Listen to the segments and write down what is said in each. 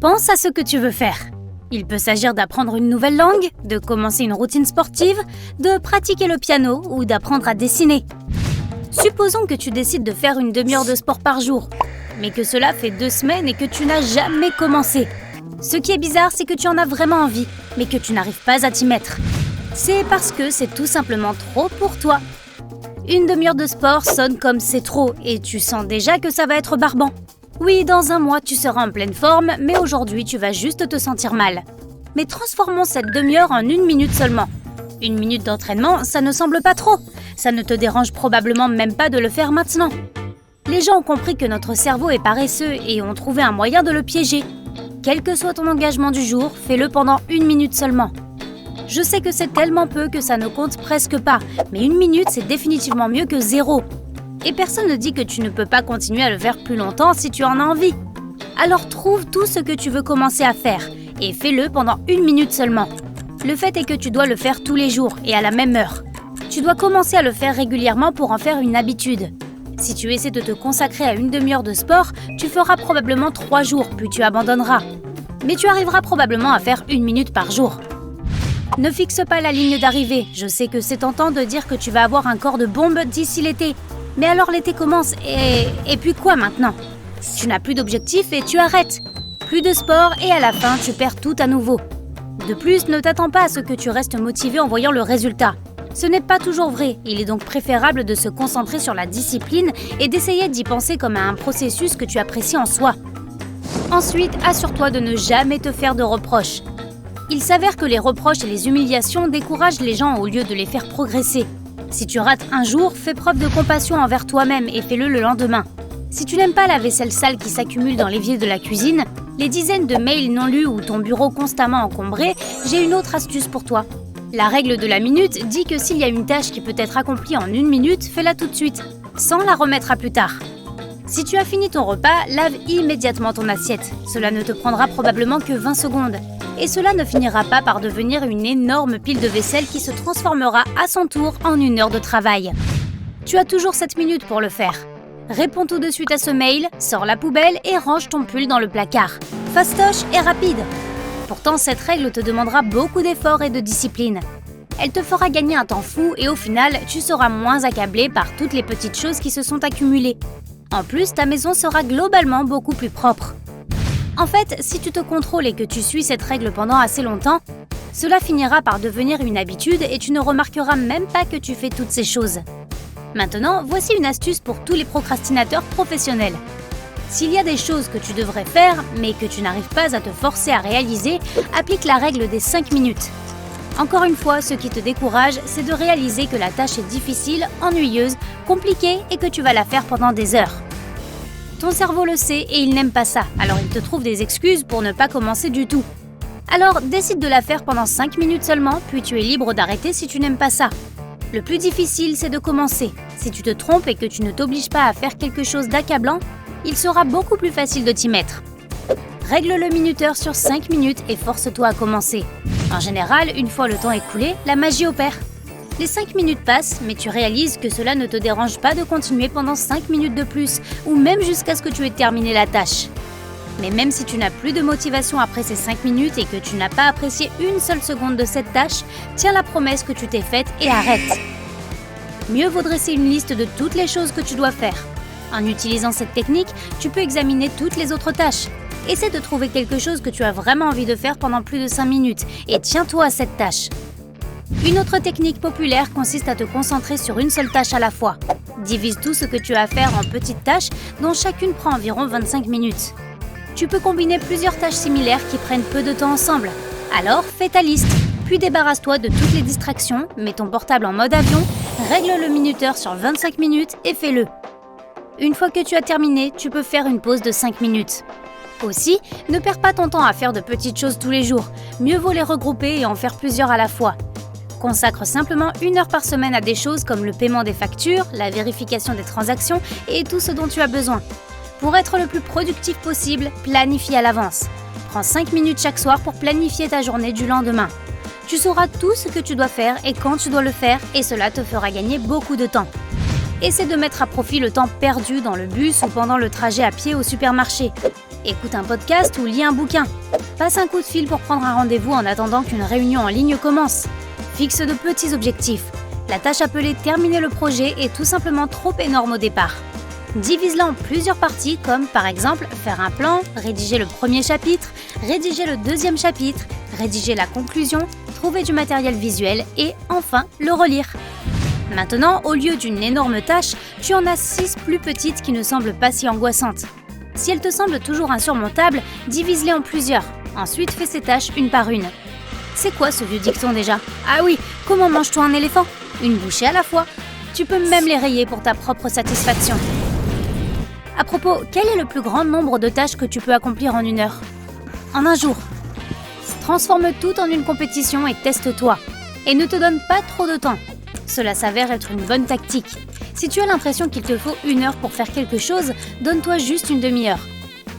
Pense à ce que tu veux faire. Il peut s'agir d'apprendre une nouvelle langue, de commencer une routine sportive, de pratiquer le piano ou d'apprendre à dessiner. Supposons que tu décides de faire une demi-heure de sport par jour, mais que cela fait 2 semaines et que tu n'as jamais commencé. Ce qui est bizarre, c'est que tu en as vraiment envie, mais que tu n'arrives pas à t'y mettre. C'est parce que c'est tout simplement trop pour toi. Une demi-heure de sport sonne comme c'est trop et tu sens déjà que ça va être barbant. Oui, dans 1 mois, tu seras en pleine forme, mais aujourd'hui, tu vas juste te sentir mal. Mais transformons cette demi-heure en 1 minute seulement. 1 minute d'entraînement, ça ne semble pas trop. Ça ne te dérange probablement même pas de le faire maintenant. Les gens ont compris que notre cerveau est paresseux et ont trouvé un moyen de le piéger. Quel que soit ton engagement du jour, fais-le pendant 1 minute seulement. Je sais que c'est tellement peu que ça ne compte presque pas, mais 1 minute, c'est définitivement mieux que 0. Et personne ne dit que tu ne peux pas continuer à le faire plus longtemps si tu en as envie. Alors trouve tout ce que tu veux commencer à faire et fais-le pendant 1 minute seulement. Le fait est que tu dois le faire tous les jours et à la même heure. Tu dois commencer à le faire régulièrement pour en faire une habitude. Si tu essaies de te consacrer à une demi-heure de sport, tu feras probablement 3 jours, puis tu abandonneras. Mais tu arriveras probablement à faire 1 minute par jour. Ne fixe pas la ligne d'arrivée. Je sais que c'est tentant de dire que tu vas avoir un corps de bombe d'ici l'été. Mais alors l'été commence et puis quoi maintenant? Tu n'as plus d'objectif et tu arrêtes. Plus de sport et à la fin, tu perds tout à nouveau. De plus, ne t'attends pas à ce que tu restes motivé en voyant le résultat. Ce n'est pas toujours vrai. Il est donc préférable de se concentrer sur la discipline et d'essayer d'y penser comme à un processus que tu apprécies en soi. Ensuite, assure-toi de ne jamais te faire de reproches. Il s'avère que les reproches et les humiliations découragent les gens au lieu de les faire progresser. Si tu rates un jour, fais preuve de compassion envers toi-même et fais-le le lendemain. Si tu n'aimes pas la vaisselle sale qui s'accumule dans l'évier de la cuisine, les dizaines de mails non lus ou ton bureau constamment encombré, j'ai une autre astuce pour toi. La règle de la minute dit que s'il y a une tâche qui peut être accomplie en 1 minute, fais-la tout de suite, sans la remettre à plus tard. Si tu as fini ton repas, lave immédiatement ton assiette. Cela ne te prendra probablement que 20 secondes. Et cela ne finira pas par devenir une énorme pile de vaisselle qui se transformera à son tour en 1 heure de travail. Tu as toujours 7 minutes pour le faire. Réponds tout de suite à ce mail, sors la poubelle et range ton pull dans le placard. Fastoche et rapide. Pourtant, cette règle te demandera beaucoup d'efforts et de discipline. Elle te fera gagner un temps fou et au final, tu seras moins accablé par toutes les petites choses qui se sont accumulées. En plus, ta maison sera globalement beaucoup plus propre. En fait, si tu te contrôles et que tu suis cette règle pendant assez longtemps, cela finira par devenir une habitude et tu ne remarqueras même pas que tu fais toutes ces choses. Maintenant, voici une astuce pour tous les procrastinateurs professionnels. S'il y a des choses que tu devrais faire, mais que tu n'arrives pas à te forcer à réaliser, applique la règle des 5 minutes. Encore une fois, ce qui te décourage, c'est de réaliser que la tâche est difficile, ennuyeuse, compliquée et que tu vas la faire pendant des heures. Ton cerveau le sait et il n'aime pas ça, alors il te trouve des excuses pour ne pas commencer du tout. Alors décide de la faire pendant 5 minutes seulement, puis tu es libre d'arrêter si tu n'aimes pas ça. Le plus difficile, c'est de commencer. Si tu te trompes et que tu ne t'obliges pas à faire quelque chose d'accablant, il sera beaucoup plus facile de t'y mettre. Règle le minuteur sur 5 minutes et force-toi à commencer. En général, une fois le temps écoulé, la magie opère. Les 5 minutes passent, mais tu réalises que cela ne te dérange pas de continuer pendant 5 minutes de plus, ou même jusqu'à ce que tu aies terminé la tâche. Mais même si tu n'as plus de motivation après ces 5 minutes et que tu n'as pas apprécié une seule seconde de cette tâche, tiens la promesse que tu t'es faite et arrête. Mieux vaut dresser une liste de toutes les choses que tu dois faire. En utilisant cette technique, tu peux examiner toutes les autres tâches. Essaie de trouver quelque chose que tu as vraiment envie de faire pendant plus de 5 minutes et tiens-toi à cette tâche. Une autre technique populaire consiste à te concentrer sur une seule tâche à la fois. Divise tout ce que tu as à faire en petites tâches dont chacune prend environ 25 minutes. Tu peux combiner plusieurs tâches similaires qui prennent peu de temps ensemble. Alors, fais ta liste, puis débarrasse-toi de toutes les distractions, mets ton portable en mode avion, règle le minuteur sur 25 minutes et fais-le. Une fois que tu as terminé, tu peux faire une pause de 5 minutes. Aussi, ne perds pas ton temps à faire de petites choses tous les jours. Mieux vaut les regrouper et en faire plusieurs à la fois. Consacre simplement 1 heure par semaine à des choses comme le paiement des factures, la vérification des transactions et tout ce dont tu as besoin. Pour être le plus productif possible, planifie à l'avance. Prends 5 minutes chaque soir pour planifier ta journée du lendemain. Tu sauras tout ce que tu dois faire et quand tu dois le faire et cela te fera gagner beaucoup de temps. Essaie de mettre à profit le temps perdu dans le bus ou pendant le trajet à pied au supermarché. Écoute un podcast ou lis un bouquin. Passe un coup de fil pour prendre un rendez-vous en attendant qu'une réunion en ligne commence. Fixe de petits objectifs. La tâche appelée terminer le projet est tout simplement trop énorme au départ. Divise-la en plusieurs parties comme par exemple faire un plan, rédiger le premier chapitre, rédiger le deuxième chapitre, rédiger la conclusion, trouver du matériel visuel et enfin le relire. Maintenant, au lieu d'une énorme tâche, tu en as 6 plus petites qui ne semblent pas si angoissantes. Si elles te semblent toujours insurmontables, divise-les en plusieurs. Ensuite, fais ces tâches une par une. C'est quoi ce vieux dicton déjà? Ah oui, comment manges-toi un éléphant? Une bouchée à la fois. Tu peux même les rayer pour ta propre satisfaction. À propos, quel est le plus grand nombre de tâches que tu peux accomplir en 1 heure? En un jour. Transforme tout en une compétition et teste-toi. Et ne te donne pas trop de temps. Cela s'avère être une bonne tactique. Si tu as l'impression qu'il te faut 1 heure pour faire quelque chose, donne-toi juste une demi-heure.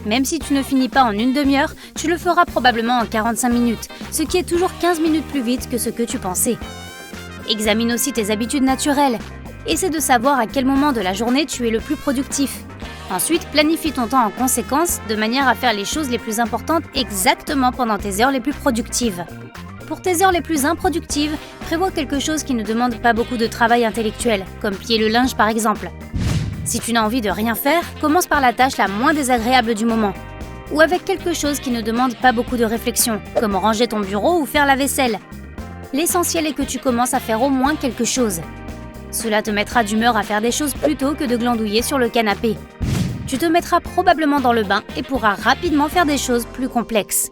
Même si tu ne finis pas en une demi-heure, tu le feras probablement en 45 minutes, ce qui est toujours 15 minutes plus vite que ce que tu pensais. Examine aussi tes habitudes naturelles. Essaie de savoir à quel moment de la journée tu es le plus productif. Ensuite, planifie ton temps en conséquence, de manière à faire les choses les plus importantes exactement pendant tes heures les plus productives. Pour tes heures les plus improductives, prévois quelque chose qui ne demande pas beaucoup de travail intellectuel, comme plier le linge par exemple. Si tu n'as envie de rien faire, commence par la tâche la moins désagréable du moment. Ou avec quelque chose qui ne demande pas beaucoup de réflexion, comme ranger ton bureau ou faire la vaisselle. L'essentiel est que tu commences à faire au moins quelque chose. Cela te mettra d'humeur à faire des choses plutôt que de glandouiller sur le canapé. Tu te mettras probablement dans le bain et pourras rapidement faire des choses plus complexes.